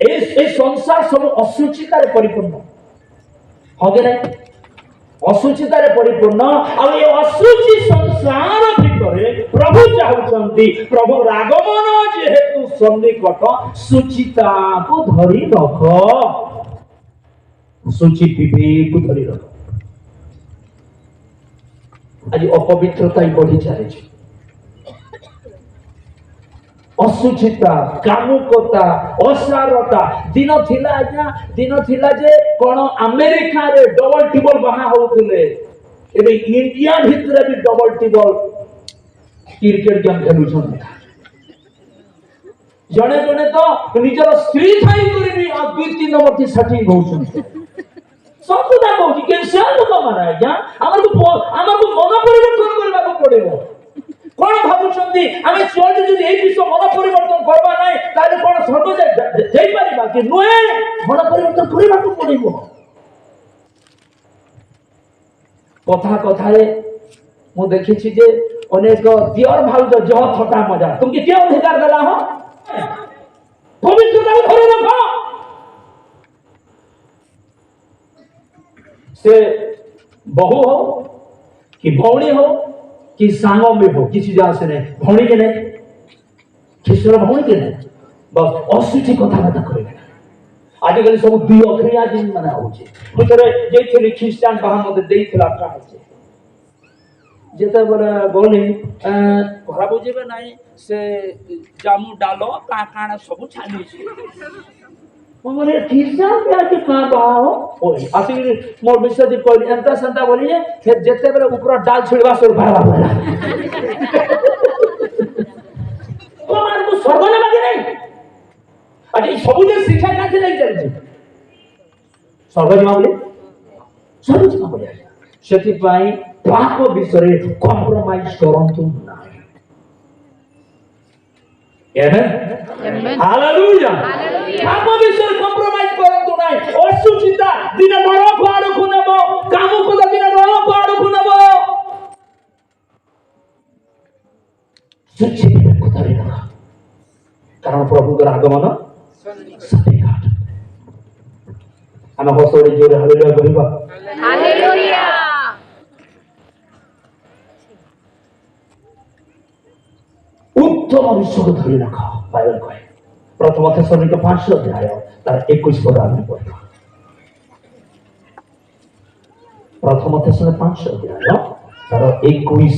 इस संसार सब असूचितारे परिपूर्ण होगे नहीं असूचितारे परिपूर्ण और ये असूचि संसार भितरे प्रभु चाहुचंती प्रभु आगमन जेहेतु सन्निकट सुचिता को धरि रख सूची विवेक को धरि रख आज अपवित्रता ही बढ़ी चले असुचिता कामुकता असारता दिन थिला आज्ञा दिन थिला जे कोन अमेरिका रे डबल टिबल बाहा होउथिले एबे इंडिया भितरे भी डबल टिबल क्रिकेट गेम खेलुछन जने जने तो निजर स्त्री थाई करी भी आ 2-3 नंबर की सेटिंग होउछन सब तो कहूची के से लोक माने आज्ञा हमर को मन परिवर्तन करबा को पड़ेबो कोन भाबुछंती आमे चोट जदि एई विषय मन परिवर्तन करबा नै ताले कोन सर्व जाई परिबा कि नोए मन परिवर्तन करबा को पड़िबो कथा कथारे मु देखिछि जे अनेक दियर भाउज जह थटा मजा तुमके के अधिकार देला हो पवित्रता धरे रखो से बहु हो कि भौणी हो कि सांगो में हो किसी जा से नहीं भौणी के नहीं किशोर भौणी के नहीं बस असुची कथा बात करे आजिकल सब दुई अखरिया दिन मना होचे मुतरे जेथि ख्रिस्टियन बाहा मते देइथला का होचे जेते बरे बोली घरा बुझिबे नाही से जामु डालो का काना सब छानी छी मोरे ख्रिस्टियन पे आके का बाहो ओई आसी मोर विषय दि कोई एंता संता बोली जे फिर जेते बरे ऊपर डाल छिड़वा सोर भाड़ा बोला तो मान को स्वर्ग ने बाकी नहीं अरे सब जे शिक्षा का नहीं चलছে स्वर्ग मामले स्वर्ग मामले सेति पाई पाप विषय कॉम्प्रोमाइज करंतु नाही आमेन हालेलुया पाप विषय कॉम्प्रोमाइज करंतु नाही असुचिता दिन नरक आड़ खुनबो कामो को दिन नरक आड़ खुनबो सुचि को धरि रख कारण प्रभु के आगमन सन्निकट हम हसोड़ी जोरे हालेलुया कहिबा हालेलुया उत्तम विश्व को धरि रख बाइबल कहे प्रथम थेसलोनिके 5 अध्याय तार 21 पद आमे पढिबा प्रथम थेसलोनिके 5 अध्याय तार 21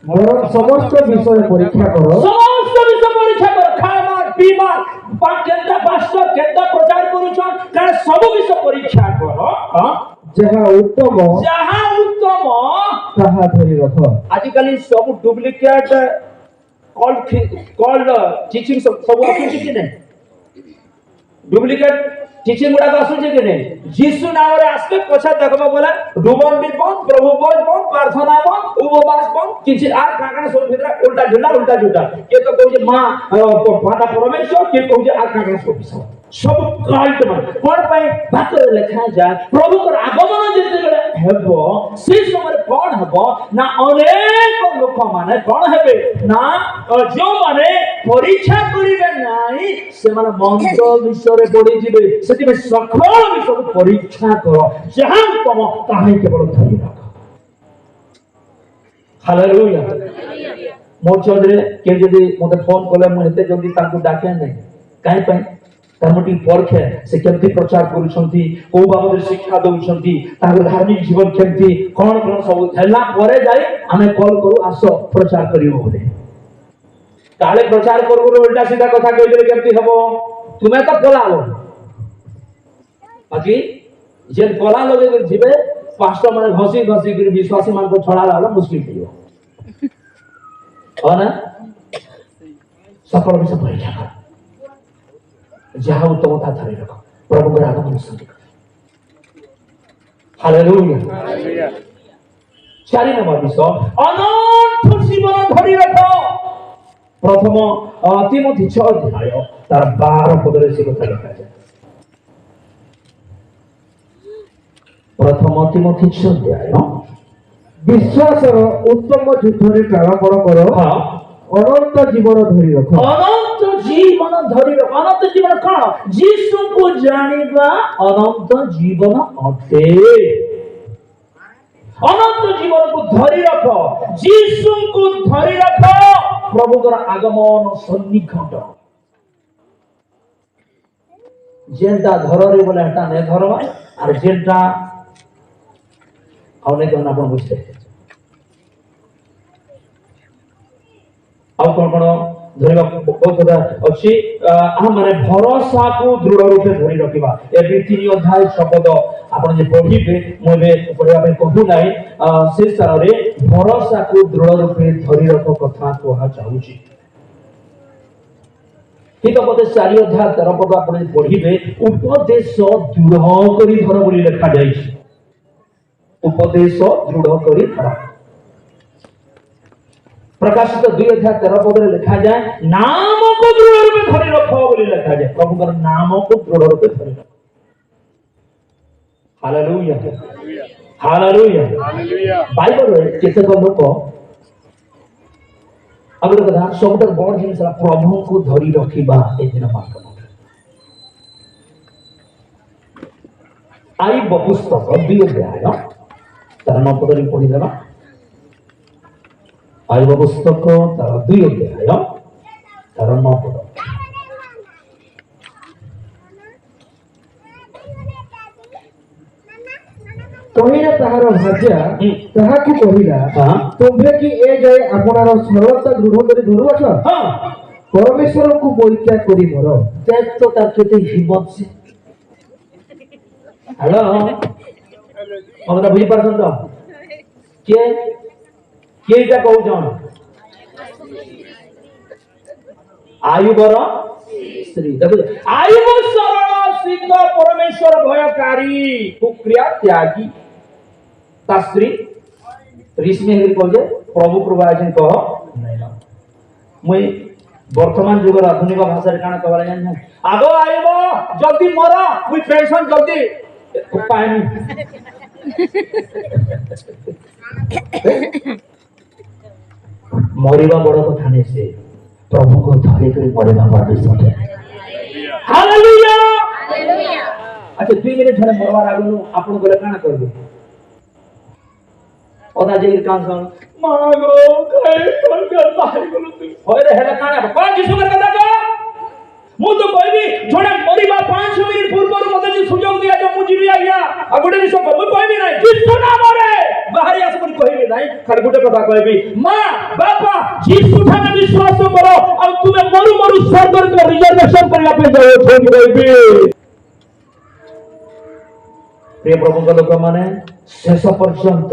ମୋର ସମସ୍ତ ବିଷୟ ପରୀକ୍ଷା କର समस्त विषय परीक्षा कर खामा पीमा केंद्र पास्टर केंद्र प्रचार करूछन कारण सब विषय परीक्षा कर ଯାହା ଉତ୍ତମ जहां उत्तम ତାହା ଧରି ରଖ आजिकल सब डुप्लीकेट कॉल्ड टीचिंग सब आसुची कि नहीं डुप्लीकेट टीचिंग गुडा आसुची कि नहीं यीशु नाम रे आस्ते पछा देखबो बोला डुबन भी बंद प्रभु बंद प्रार्थना बंद उपवास बंद किछि आर काकण सब भितर उल्टा झूठा के तो कहू जे मां माता परमेश्वर के कहू जे आर काकण सब काल्ट मन कोन पय बात लिखा जा प्रभु को आगमन जेते बेले हेबो से समय कोन हेबो ना अनेक लोक माने कोन हेबे ना जो माने परीक्षा करिवे नाही से माने मंत्र विषय रे पड़ी जिवे सेति में सकल विषय परीक्षा करो जहां तुम ताहे केवल धरि रख हालेलुया मोर चौधरी के जदी मते फोन कले मु हेते जल्दी ताकू डाके नै काई पई तामटी परखे से केमती प्रचार करूछंती को बाबद शिक्षा दउछंती तार धार्मिक जीवन केमती कोन कोन सब हैला परे जाई हमें कॉल करू आसो प्रचार करियो बोले काले प्रचार करू उल्टा सीधा कथा कहि देले केमती हबो तुमे तो पलालो बाकी जे पला लगे जिबे पास्टर माने घसी घसी कर विश्वासी मान को छड़ा लाला मुश्किल थियो हो ना सफल भी सफल क्या जहां उत्तमता धरे रखो प्रभु के आगमन संधि हालेलुया चारि नंबर विषय अनंत जीवन धरि रखो प्रथम तिमोथी 6 अध्याय तार 12 पदरे से कथा लिखा जाए प्रथम तिमोथी 6 अध्याय विश्वासर उत्तम युद्धरे प्रारंभ करो अनंत जीवन धरि रखो अनंत जीवन धरि रखो अनंत जीवन कौन यीशु को जानिबा अनंत जीवन अटे अनंत जीवन को धरि रखो यीशु को धरि रखो प्रभु कर आगमन सन्निकट जेंटा धररे बोले हटा ने धरवा और जेंटा आउने कोन आपण बुझते ଆଉ କଣ କଣ ଧରିବା କଥା ଅଛି ଆମ ମାନେ ଭରସା କୁ ଦୃଢ ରୂପେ ଧରି ରଖିବା ଏବେ 3 ଅଧ୍ୟାୟ ଶବ୍ଦ ଆପଣ ଯେ ପଢିବେ ମୁଁ ଏବେ ପଢିବା ପାଇଁ କହୁ ନାହିଁ ସେ ସ୍ଥାନରେ ଭରସା କୁ ଦୃଢ ରୂପେ ଧରି ରଖ କଥା କୁହା ଯାଉଛି ଠିକ ପଦେ 4 ଅଧ୍ୟାୟ 13 ପଦ ଆପଣ ପଢିବେ ଉପଦେଶ ଦୃଢ କରି ଧର ବୋଲି ଲେଖା ଯାଇଛି उपदेश दृढ़ करी धर प्रकाशित 2 अध्याय 13 पद रे लिखा जाए नाम को दृढ़ रूपे धरि रखो बोली लिखा जाए प्रभु का नाम को दृढ़ रूपे धरि रखो हालेलुया हालेलुया हालेलुया बाइबल रे केते लोक अगर कथा सबटा बड़ जिनिस प्रभु को धरि रखिबा ए दिन मात्र आई पुस्तक 2 अध्याय तार 9 पद रे पढ़ी देबा आयुब पुस्तक तार 2 अध्याय तार 9 पद कहिला ताहार भाज्या ताहाकु कहिला तुम्हे कि ए जाय आपनार सरलता दृढ़ करी धरु अछ हां परमेश्वर को परीक्षा करी मर देख तो तार केते हिम्मत से हेलो हमरा बुझी परछन तो केटा कहू जन आयुबर स्त्री देखो आयुब सरल सिद्ध परमेश्वर भयकारी कुक्रिया त्यागी ता स्त्री ऋषि हेरि कहजे प्रभु कृपा आजन कह नहीं मुई वर्तमान युग आधुनिक भाषा रे काना कहला जान आगो आयुब जल्दी मरा मुई पेंशन जल्दी पानी मरिबा बड़ कथा नहीं से प्रभु को धरे कर मरिबा बड़ विषय हालेलुया हालेलुया अच्छा 2 मिनिट धरे मरवार आगु आपन गले काना करबे ओदा जे कांसन मागो कहे कोन कर बाहर गलो तू होय रे हेला काना कोन जिसु कर कथा का मु तो कहबी जोडे मरिबा 5 मिनिट पूर्व मते जे सुजोग दिया जो मु जीबी आइया आ गोटे विषय मु कहबी नाही जिसु ना मरे बाहर आस पर कहबी नाही खाली गोटे कथा कहबी मां बापा जिसु ठाने विश्वास करो आ तुमे मरु मरु स्वर्ग को रिजर्वेशन करला पे जाओ छोड़ कहबी प्रिय प्रभु के लोक माने शेष पर्यंत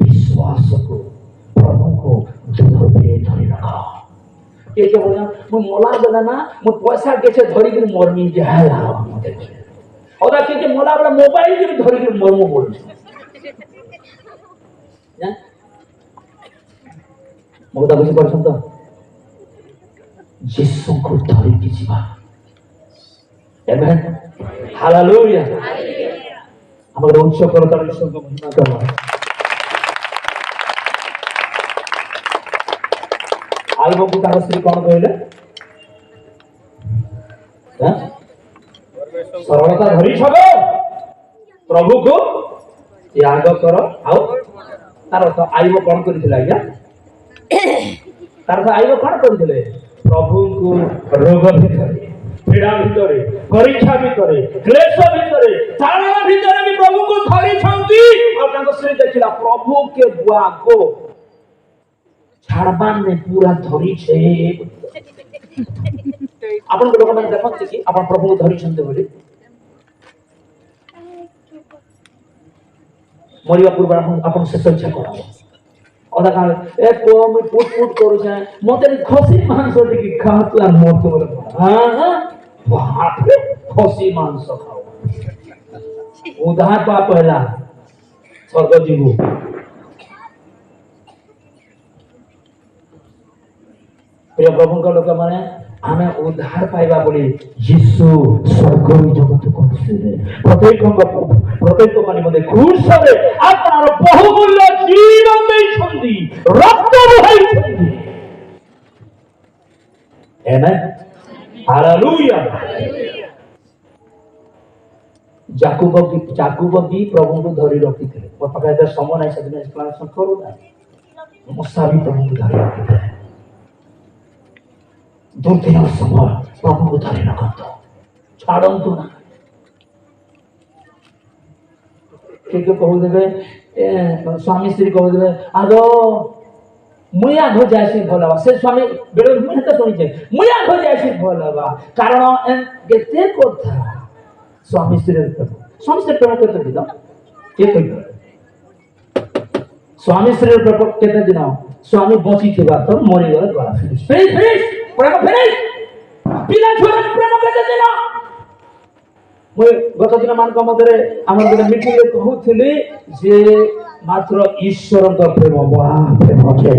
विश्वास को प्रभु को दृढ़ पे धरि रखा के बोला मु मोला देला ना मु पैसा केसे धरि के मरमी जाला मते ओदा के मोला बड़ा मोबाइल के धरि के मरमो बोल ना मोदा बुझी परछन तो यीशु को धरि के जीवा आमेन हालेलुया हालेलुया हमर उच्च करता ईश्वर को महिमा करवा आलबो को तार स्त्री कोन कहले सरलता धरी छबो प्रभु को याग कर आउ तार तो आइबो कोन करिथिला या ତାର ଆଇବ କଣ କରିଥିଲେ ପ୍ରଭୁଙ୍କୁ ରୋଗ ଭିତରେ ପୀଡ଼ା ଭିତରେ ପରୀକ୍ଷା ଭିତରେ କ୍ଲେଶ ଭିତରେ ତାଳନ ଭିତରେ ବି ପ୍ରଭୁଙ୍କୁ ଧରିଛନ୍ତି ଆଉ ତାଙ୍କ ସ୍ତ୍ରୀ ଦେଖିଲା ପ୍ରଭୁ କେ ବୁଆଗୋ ଛାଡ଼ବାନେ ପୁରା ଧରିଛେ ଆପଣଙ୍କ ଲୋକମାନେ ଦେଖନ୍ତି କି ଆପଣ ପ୍ରଭୁଙ୍କୁ ଧରିଛନ୍ତି ବୋଲି ମରିବା ପୂର୍ବରୁ ଆପଣ ଶେଷ ଇଚ୍ଛା କରାବ ଅଧା କାଳେ ଏ ପୁଅ ମୁଇଁ ପୁଟ ପୁଟ କରୁଛେ ମତେ ଖସି ମାଂସ ଟିକେ ଖାଆତୁ ଆଉ ମରତୁ ବୋଲେ ବାପରେ ଖସି ମାଂସ ଖାଉ ଉଧା ପାପ ହେଲା ସ୍ୱର୍ଗ ଯିବୁ ପ୍ରିୟ ପ୍ରଭୁଙ୍କ ଲୋକମାନେ ଆମେ ଉଦ୍ଧାର ପାଇବା ବୋଲି ଯୀଶୁ ସ୍ୱର୍ଗରୁ ଜଗତକୁ ଆସିଲେ ପ୍ରତ୍ୟେକ ମାନେ ମଧ୍ୟ କ୍ରୁଶରେ ଆପଣର ବହୁମୂଲ୍ୟ ଜୀବନ ଦେଇଛନ୍ତି ରକ୍ତ ବହାଇଛନ୍ତି ଆମେନ୍ ହାଲେଲୁୟା ଯାକୁବ ବି ପ୍ରଭୁଙ୍କୁ ଧରି ରଖିଥିଲେ ମୋ ପାଖରେ ଏତେ ସମୟ ନାହିଁ ସେଦିନ ଏକ୍ସପ୍ଲାନେସନ କରୁନାହିଁ ମୂଷା ବି ପ୍ରଭୁଙ୍କୁ ଧରି ରଖିଥିଲେ ଦୁର୍ଦିନ ସମୟ ପ୍ରଭୁଙ୍କୁ ଧରି ରଖନ୍ତୁ ଛାଡ଼ନ୍ତୁ ନା କିଏ କହୁଦେବେ ସ୍ୱାମୀ ସ୍ତ୍ରୀ କହୁଦେବେ ଆଗ ମୁଇଁ ଆଗ ଯାଏସି ଭଲ ହବା ସେ ସ୍ୱାମୀ ବେଳେ ମୁଇଁ ହେତେ ଶୁଣିଛେ ମୁଇଁ ଆଗ ଯାଏସି ଭଲ ହବା କାରଣ କେତେ କଥା ସ୍ୱାମୀ ସ୍ତ୍ରୀର ପ୍ରେମ କେତେ ଦିନ କିଏ କହିବ ସ୍ୱାମୀ ସ୍ତ୍ରୀର ପ୍ରେମ କେତେ ଦିନ ସ୍ୱାମୀ ବଞ୍ଚିଥିବା ତ ମରିଗଲେ ଗଲା ପ୍ରେମ ଫିନିଶ ପିଲା ଛୁଆର ପ୍ରେମ କେତେ ଦିନ ମୁଁ ଗତ ଦିନ ମାନଙ୍କ ମଧ୍ୟରେ ଆମର ଗୋଟେ ମିଟିଂରେ କହୁଥିଲି ଯେ ମାତ୍ର ଈଶ୍ୱରଙ୍କ ପ୍ରେମ ମହାପ୍ରେମ ଅଟେ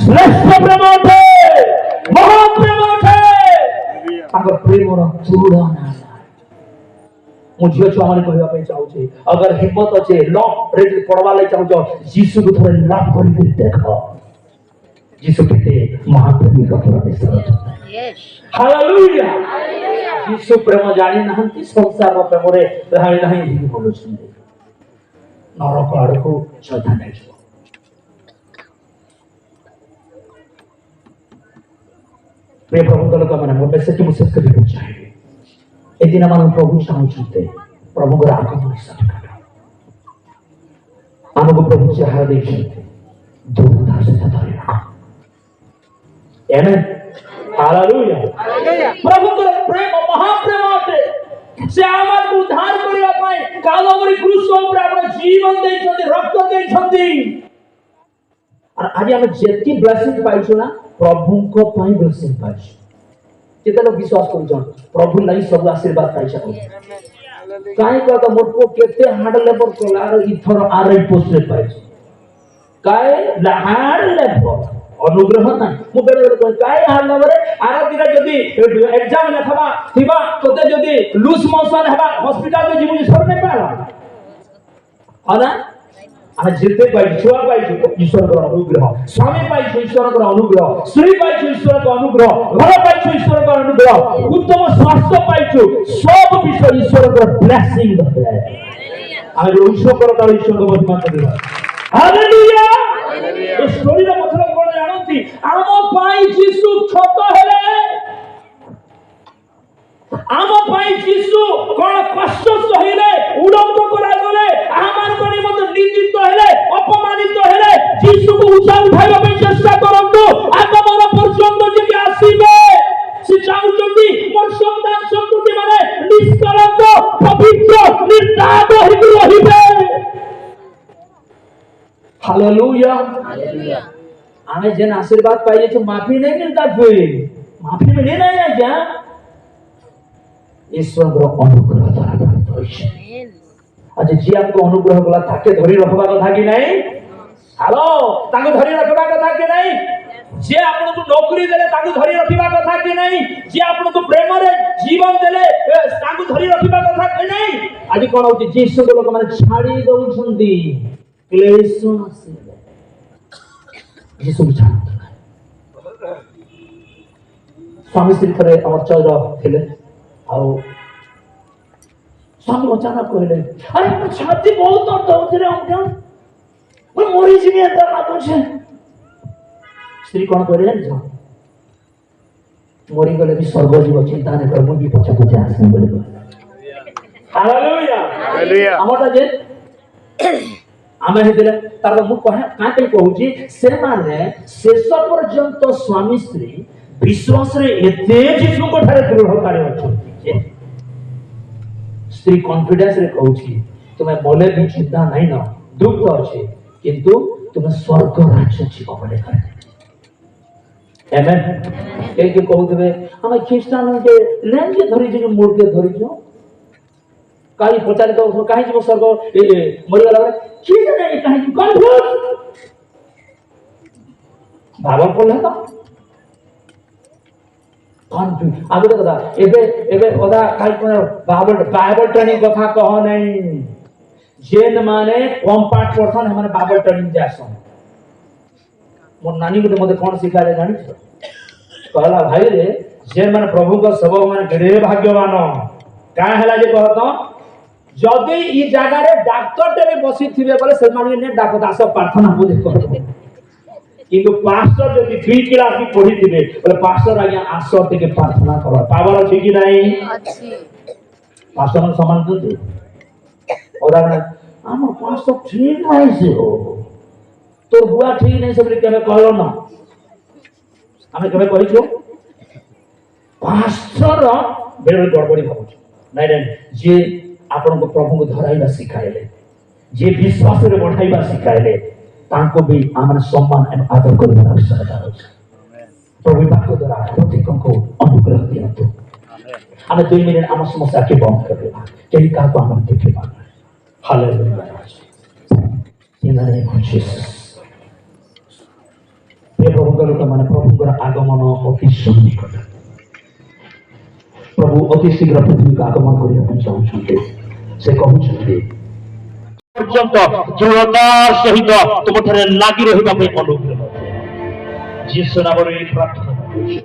ଶ୍ରେଷ୍ଠ ପ୍ରେମ ଅଟେ ମହାପ୍ରେମ ଅଟେ ତାଙ୍କ ପ୍ରେମର ତୁଳନା ମୁଁ ଝିଅ ଛୁଆ ମାନେ କହିବା ପାଇଁ ଚାହୁଁଛି ଅଗର ହିମ୍ମତ ଅଛି ଲଭ୍ ରେ ପଢବା ଲାଗି ଚାହୁଁଛ ଯୀଶୁକୁ ଥରେ ଲଭ୍ କରିକି ଦେଖ ଯୀଶୁ କେତେ ମହାପ୍ରେମିକ ହାଲେଲୁୟା ଯୀଶୁ ପ୍ରେମ ଜାଣି ନାହାନ୍ତି ସଂସାର ପ୍ରେମରେ ରହି ନାହିଁ ବୋଲୁଛନ୍ତି ନରକ ଆଡକୁ ଶ୍ରଦ୍ଧା ନେଇଯିବ ପ୍ରିୟ ପ୍ରଭୁଙ୍କ ଲୋକମାନେ ମୋ ମେସେଜ ମୁଁ ଶେଷ କରିବାକୁ ଚାହିଁବି ଏ ଦିନ ମାନ ପ୍ରଭୁ ଚାହୁଁଛନ୍ତି ପ୍ରଭୁଙ୍କର ଆଗମନ ସଠିକ ଆମକୁ ପ୍ରଭୁ ଯାହା ଦେଇଛନ୍ତି ଦୃଢ଼ତାର ସହିତ ଧରି ରଖ ଆମେନ୍ ହାଲେଲୁୟା ପ୍ରଭୁଙ୍କର ପ୍ରେମ ମହାପ୍ରେମ ଅଟେ ସେ ଆମକୁ ଉଦ୍ଧାର କରିବା ପାଇଁ କାଲବରୀ କ୍ରୁଶ ଉପରେ ଆପଣ ଜୀବନ ଦେଇଛନ୍ତି ରକ୍ତ ଦେଇଛନ୍ତି ଆଜି ଆମେ ଯେତିକି ବ୍ଲେସିଂ ପାଇଛୁ ନା ପ୍ରଭୁଙ୍କ ପାଇଁ ବ୍ଲେସିଂ ପାଇଛୁ କେତେ ଲୋକ ବିଶ୍ୱାସ କରୁଛନ୍ ପ୍ରଭୁ ଲାଗି ସବୁ ଆଶୀର୍ବାଦ ପାଇଛନ୍ତି କାହିଁ କହ ମୋର ପୁଅ କେତେ ହାର୍ଡ ଲେବର କଲା ଇଥର ଆର୍ଆଇ ପୋଷ୍ଟରେ ପାଇଛି କାଏ ହାର୍ଡ ଲେବର ଅନୁଗ୍ରହ ନାହିଁ ମୁଁ ବେଳେ ବେଳେ କହେ କାଏ ହାର୍ଡ ଲେବରରେ ଆର ଦିନ ଯଦି ଏକ୍ଜାମ ଲେଖବା ଥିବା ତୋତେ ଯଦି ଲୁଜ ମୋଶନ ହେବା ହସ୍ପିଟାଲରେ ଯିବୁ ଈଶ୍ୱର ନେଇ ପାଇଲା ହଁ ଆମେ ଯେତେ ପାଇଛୁ ଛୁଆ ପାଇଛୁ ଈଶ୍ୱରଙ୍କର ଅନୁଗ୍ରହ ସ୍ୱାମୀ ପାଇଛୁ ଈଶ୍ୱରଙ୍କର ଅନୁଗ୍ରହ ସ୍ତ୍ରୀ ପାଇଛୁ ଈଶ୍ୱରଙ୍କ ଅନୁଗ୍ରହ ଘର ପାଇଛୁ ଈଶ୍ୱରଙ୍କର ଅନୁଗ୍ରହ ଉତ୍ତମ ସ୍ୱାସ୍ଥ୍ୟ ପାଇଛୁ ସବୁ ବିଷୟ ଈଶ୍ୱରଙ୍କର ବ୍ଲେସିଂ ଆମେ ଈଶ୍ୱରଙ୍କର ତାର ଈଶ୍ୱରଙ୍କ ମହିମା କରିବା ହାଲେଲୁୟା ଏ ଷ୍ଟୋରିର ମତଲବ କଣ ଜାଣନ୍ତି ଆମ ପାଇଁ ଯୀଶୁ ଛୋଟ ହେଲେ ଆମ ପାଇଁ ଯୀଶୁ କଣ କଷ୍ଟ ସହିଲେ ଉଡ଼ନ୍ତ କରାଗଲେ ଆମମାନଙ୍କ ନିମନ୍ତେ ନିନ୍ଦିତ ହେଲେ ଅପମାନିତ ହେଲେ ଯୀଶୁକୁ ଉଚ୍ଚା ଉଠାଇବା ପାଇଁ ଚେଷ୍ଟା କରନ୍ତୁ ଆଗମନ ପର୍ଯ୍ୟନ୍ତ ଯେମିତି ଆସିବେ ସେ ଚାହୁଁଛନ୍ତି ମୋର ସନ୍ତାନ ସନ୍ତତି ମାନେ ନିଷ୍କଳଙ୍କ ପବିତ୍ର ନିର୍ଦାଗ ହେଇକି ରହିବେ ହାଲେଲୁୟା ଆମେ ଯେନ୍ ଆଶୀର୍ବାଦ ପାଇଯାଇଛୁ ମାଫି नहीं मिलता फिर माफी मिली नहीं आज्ञा ईश्वर अनुग्रह द्वारा प्राप्त होइছে आज जी आपको अनुग्रह कला ताके धरी रखबा कथा कि नहीं हेलो ताके धरी रखबा कथा कि नहीं जे आपन को नौकरी देले ताके धरी रखबा कथा कि नहीं जे आपन को प्रेम रे जीवन देले ताके धरी रखबा कथा कि नहीं आज कोन होची यीशु को लोक माने छाड़ी दउछंदी क्लेश आसीले यीशु छाड़ स्वामी श्री थरे हमर चौर थिले आओ स्वामी अचानक कहले अरे मैं छाती बहुत दर्द होत रे हमका मैं मरी जीवी एता लागो छे ସ୍ତ୍ରୀ କ'ଣ କହିଲେ ଜାଣିଛ? ମରିଗଲେ ବି ସ୍ୱର୍ଗ ଯିବ, ଚିନ୍ତା ନାଇଁ କର, ମୁଁ ବି ପଛେ ପଛେ ଆସିବି ବୋଲି କହିଲେ। ହାଲେଲୁୟା। ଆମଟା ଯେ ଆମେ ହେଇଥିଲେ ତାର ମୁଁ କାହିଁକି କହୁଛି, ସେମାନେ ଶେଷ ପର୍ଯ୍ୟନ୍ତ ସ୍ୱାମୀ ସ୍ତ୍ରୀ ବିଶ୍ୱାସରେ ଏତେ ଯୀଶୁଙ୍କ ଠାରେ ଦୃଢ଼ତାରେ ଅଛନ୍ତି ଯେ ସ୍ତ୍ରୀ କନଫିଡେନ୍ସରେ କହୁଛି, ତୁମେ ମଲେ ବି ଚିନ୍ତା ନାହିଁ, ନା ଦୁଃଖ ଅଛି, କିନ୍ତୁ ତୁମେ ସ୍ୱର୍ଗ ରାଜ୍ୟ ଯିବ ବୋଲି କହିଲେ। ଆମେନ୍। କେହି କହୁଥିବେ ଆମେ ଖ୍ରୀଷ୍ଟାନ ଲେମ୍କେ ଧରିଛୁ, ମୂର୍ଖେ ଧରିଛୁ, କାହିଁ ପଚାରି ତ କାହିଁ ଯିବ ସ୍ୱର୍ଗ ମରିଗଲା ବେଳେ, କିଏ ଜାଣେ କାହିଁକି କନଫ୍ୟୁଜ ଭାବ ପଡ଼ିଲା ତ କନଫ୍ୟୁଜ। ଆଉ ଗୋଟେ କଥା, ଏବେ ଏବେ ଅଧା କାହିଁ ବାଇବଲ ଟ୍ରେନିଂ କଥା କହ ନାହିଁ। ଯେନ୍ ମାନେ କମ୍ ପାଠ ପଢ଼ସନ୍ ସେମାନେ ବାଇବଲ ଟ୍ରେନିଂ ଯାସନ୍। ମୋ ନାନୀ ଗୋଟେ ମତେ କ'ଣ ଶିଖାଇଲେ ଜାଣିଛ? କହିଲା ଭାଇରେ, ଯେନ୍ ମାନେ ପ୍ରଭୁଙ୍କ ସେବକ ମାନେ କେଡ଼େ ଭାଗ୍ୟବାନ। କାଁ ହେଲା ଯେ କହ ତ, ଯଦି ଇ ଜାଗାରେ ଡାକ୍ତରଟେ ବି ବସିଥିବେ ବୋଲେ ସେମାନେ ଦାସ ପ୍ରାର୍ଥନା ବୋଧେ କରିବ, କିନ୍ତୁ ପାଷ୍ଟର ଯଦି 2 କ୍ଲାସ ବି ପଢିଥିବେ ବୋଲେ ପାଷ୍ଟର ଆଜ୍ଞା ଆସ ଟିକେ ପ୍ରାର୍ଥନା କର, ପାୱାର ଅଛି କି ନାହିଁ? ପାଷ୍ଟର ମାନେ ସମାନ ଦଉଛନ୍ତି। ଆମ ପାଷ୍ଟର ଠିକ ନାହିଁ, ସେ তোর বুয়া ঠিক নেই সেগুলি কেবে কহল না, আমি কেবে কহিছু? পাষ্টর বেড়ে গড়বড়ি ভাবুଛୁ। ନାଇଁ ନାଇଁ, ଯିଏ ଆପଣଙ୍କୁ ପ୍ରଭୁଙ୍କୁ ଧରାଇବା ଶିଖାଇଲେ, ଯିଏ ବିଶ୍ୱାସରେ ବଢାଇବା ଶିଖାଇଲେ, ତାଙ୍କୁ ବି ଆମେ ସମ୍ମାନ ଏବଂ ଆଦର କରିବାର ଆବଶ୍ୟକତା ଅଛି। ପ୍ରଭୁ ବାକ୍ୟ ଦ୍ୱାରା ପ୍ରତ୍ୟେକଙ୍କୁ ଅନୁଗ୍ରହ ଦିଅନ୍ତୁ। ଆମେ 2 ମିନିଟ୍ ଆମ ସମସ୍ୟା ଆଖି ବନ୍ଦ କରିବା, କେହି କାହାକୁ ଆମେ ଦେଖିବା ନାହିଁ। Hallelujah. In the name of Jesus. ପ୍ରଭୁଙ୍କର ଲୋକମାନେ ପ୍ରଭୁଙ୍କର ଆଗମନ ଅତି ସନ୍ନିକଟ। ପ୍ରଭୁ ଅତି ଶୀଘ୍ର ପୃଥିବୀକୁ ଆଗମନ କରିବା ପାଇଁ ଚାହୁଁଛନ୍ତି। ସେ କହୁଛନ୍ତି ପର୍ଯ୍ୟନ୍ତ ଦୃଢ଼ତାର ସହିତ ତୁମଠାରେ ଲାଗି ରହିବା ପାଇଁ ଅନୁଗ୍ରହ। ଯୀଶୁ ନାମରେ ପ୍ରାର୍ଥନା କରୁଛି।